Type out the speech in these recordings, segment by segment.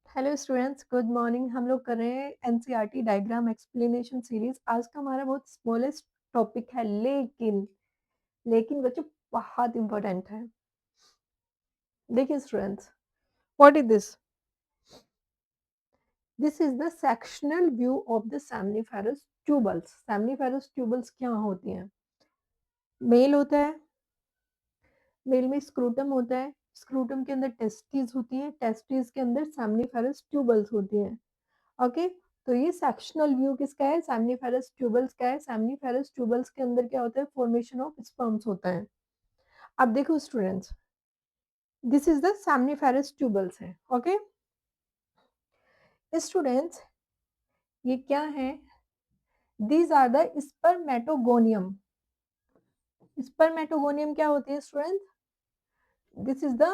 Hello students, good morning. हम लोग कर रहे हैं एनसीईआरटी डायग्राम एक्सप्लेनेशन सीरीज। आज का हमारा बहुत स्मॉलेस्ट टॉपिक है लेकिन। लेकिन बच्चों बहुत इंपॉर्टेंट है। देखिए students, what is this? This is the sectional view of the seminiferous tubules. Seminiferous tubules क्या होती हैं? मेल होता है, मेल में स्क्रूटम होता है, स्क्रूटम के अंदर टेस्टिस होती है, टेस्टिस के अंदर सेमनीफेरस ट्यूबल्स होती हैं। ओके, तो ये सेक्शनल व्यू किसका है? सेमनीफेरस ट्यूबल्स का है। सेमनीफेरस ट्यूबल्स के अंदर क्या होता है? फॉर्मेशन ऑफ स्पर्म्स होता है। अब देखो students, this is the seminiferous tubules है। ओके स्टूडेंट्स, ये क्या है? These are the spermatogonium. Spermatogonium क्या होती है student? This is the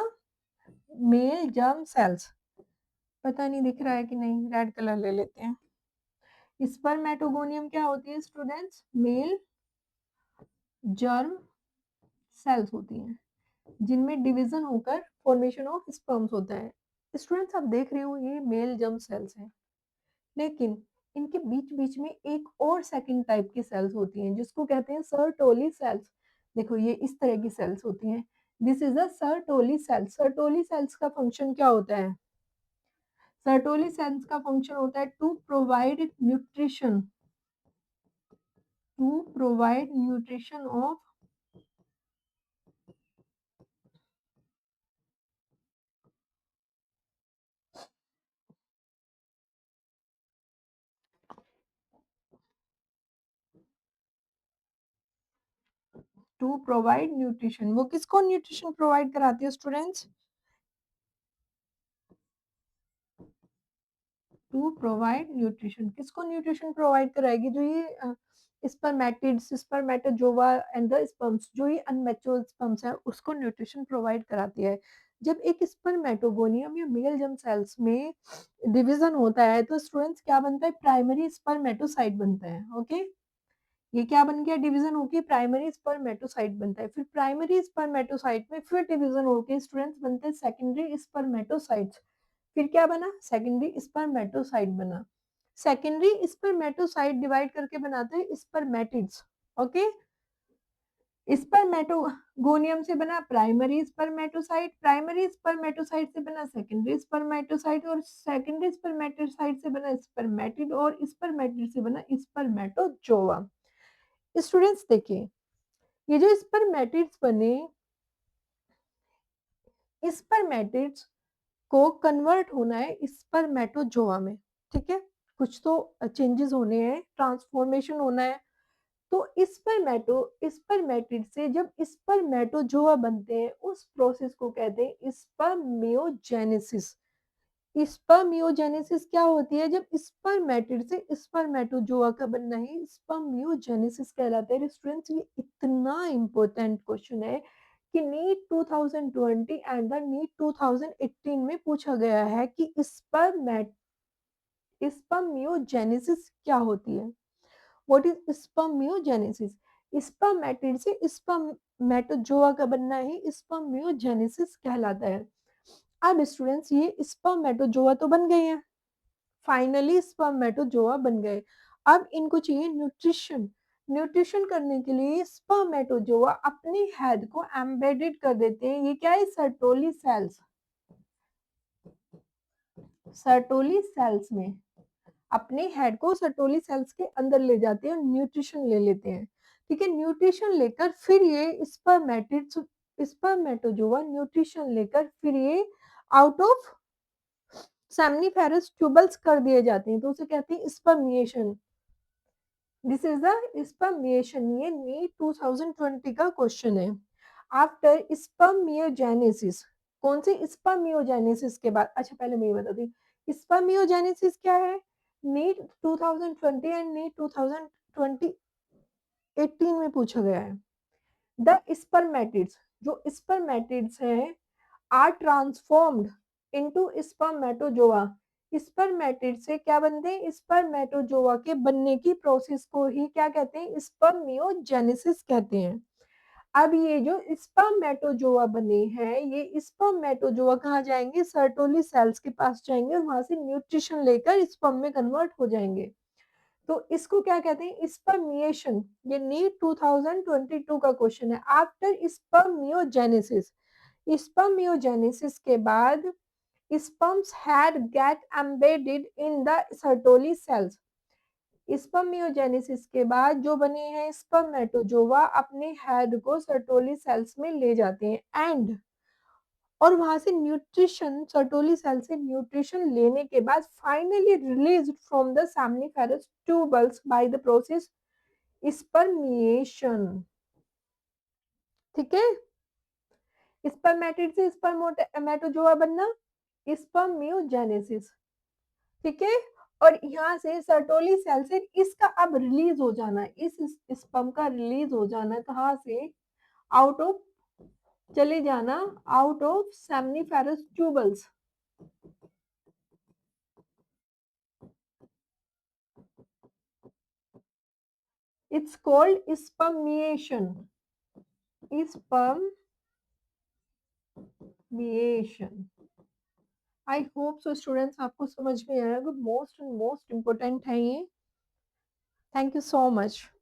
male germ cells. पता नहीं दिख रहा है कि नहीं, रेड कलर ले लेते हैं। स्पर्मेटोगोनियम क्या होती है स्टूडेंट्स? मेल जर्म सेल्स होती हैं जिनमें डिवीजन होकर फॉर्मेशन ऑफ स्पर्म्स होता है। स्टूडेंट्स, आप देख रहे हो ये मेल जर्म सेल्स हैं, लेकिन इनके बीच बीच में एक और सेकंड टाइप की सेल्स होती हैं जिसको कहते हैं सर्टोली सेल्स। देखो ये इस तरह की सेल्स होती हैं। This is the Sertoli cells. Sertoli cells का फंक्शन क्या होता है? सर्टोली सेल्स का फंक्शन होता है to provide nutrition, to provide nutrition of to provide nutrition. वो किसको न्यूट्रिशन प्रोवाइड कराती है स्टूडेंट्स? To provide nutrition. किसको न्यूट्रिशन प्रोवाइड कराएगी? जो ये spermatids, spermatozoa and the sperms, जो ये अनमैच्योर्ड स्पर्म्स है उसको न्यूट्रिशन प्रोवाइड कराती है। जब एक स्पर्मेटोगोनियम या मेल जर्म सेल्स में डिवीजन होता है तो स्टूडेंट्स क्या बनता है? प्राइमरी स्पर्मेटोसाइट बनता है। ओके, ये क्या बन गया? डिवीजन होके प्राइमरी स्पर्मेटोसाइट बनता है। फिर प्राइमरी स्पर्मेटोसाइट में फिर डिवीजन होके स्टूडेंट्स बनते हैं सेकेंडरी स्पर्मेटोसाइट्स। फिर क्या बना? सेकेंडरी स्पर्मेटोसाइट बना। सेकेंडरी स्पर्मेटोसाइट डिवाइड करके बनाते हैं स्पर्मेटिड्स। ओके, स्पर्मेटोगोनियम से बना प्राइमरी स्पर्मेटोसाइट, प्राइमरी स्पर्मेटोसाइट से बना सेकेंडरी स्पर्मेटोसाइट, और सेकेंडरी स्पर्मेटोसाइट से बना स्पर्मेटिड, और स्पर्मेटिड से बना स्पर्मेटोजोआ। स्टूडेंट्स देखिए, ये जो स्पर्मेटिड्स बने, स्पर्मेटिड्स को कन्वर्ट होना है स्पर्मेटोजोआ में। ठीक है, कुछ तो चेंजेस होने हैं, ट्रांसफॉर्मेशन होना है। तो स्पर्मेटिड से जब स्पर्मेटोजोआ बनते हैं उस प्रोसेस को कहते हैं स्पर्मियोजेनेसिस। स्पर्मियोजेनेसिस क्या होती है? जब स्पर्मेटिड से स्पर्मेटोजोआ का बनना ही स्पर्मियोजेनेसिस कहलाता है। स्टूडेंट्स, ये इतना इंपॉर्टेंट क्वेश्चन है कि नीट 2020 एंड द नीट 2018 में पूछा गया है कि स्पर्मियोजेनेसिस क्या होती है। What is spermiogenesis? स्पर्मेटिड से स्पर्मेटोजोआ का बनना ही स्पर्मियोजेनेसिस कहलाता है। अब स्टूडेंट्स, ये स्पर्मेटोजोआ तो बन गए हैं, फाइनली स्पर्मेटोजोआ बन गए। अब इनको चाहिए न्यूट्रिशन। न्यूट्रिशन करने के लिए स्पर्मेटोजोआ अपनी हेड को एम्बेडेड कर देते हैं। ये क्या है? Sertoli cells. सर्टोली सेल्स में अपने हेड को सर्टोली सेल्स के अंदर ले जाते हैं और न्यूट्रिशन ले लेते हैं। ठीक है, न्यूट्रिशन लेकर फिर ये स्पर्मेटोजोआ न्यूट्रिशन लेकर फिर ये आउट ऑफ सेमनीफेरस ट्यूबल्स कर दिए जाते हैं, तो उसे कहते हैं spermiation. This is the spermiation. ये नीट 2020 का क्वेश्चन है। आफ्टर स्पर्मियोजेनेसिस, कौन सी स्पर्मियोजेनेसिस के बाद? अच्छा, पहले मैं ये बता दी स्पर्मियोजेनेसिस क्या है। नीट 2020 एंड नीट 2018 में पूछा गया है। द स्पर्मेटिड्स, जो स्पर्मेटिड्स हैं, are transformed into spermatozoa. Spermatid से क्या बनते हैं? स्पर्मेटोजोआ के बनने की प्रोसेस को ही क्या कहते हैं? स्पर्मियोजेनेसिस कहते हैं। अब ये जो स्पर्मेटोजोआ बने हैं, ये स्पर्मेटोजोआ कहाँ जाएंगे? सर्टोली सेल्स के पास जाएंगे और वहां से न्यूट्रिशन लेकर स्पर्म में कन्वर्ट हो जाएंगे। तो इसको क्या कहते हैं? स्पर्मिएशन। ये नीट 2022 का क्वेश्चन है। आफ्टर स्पर्मियोजेनेसिस, स्पर्मियोजेनेसिस के बाद sperms had get embedded in the Sertoli cells। Spermiogenesis के बाद जो बने हैं स्पर्मेटोजोआ अपने हेड को सर्टोली सेल्स में ले जाते हैं एंड और वहां से न्यूट्रिशन, सर्टोली सेल से न्यूट्रिशन लेने के बाद finally release from the seminiferous tubules by the process spermiation. ठीक है, स्पर्मेटिड से स्पर्मेटोजोआ बनना, स्पर्मियोजेनेसिस। ठीक है, और यहाँ से सर्टोली सेल से इसका अब रिलीज हो जाना, इस स्पर्म का रिलीज हो जाना कहाँ से? आउट ऑफ, चले जाना out of seminiferous tubules. It's called spermiation. Spermiation. I hope so students आपको समझ में आया। मोस्ट इम्पोर्टेंट है ये। Thank you so much.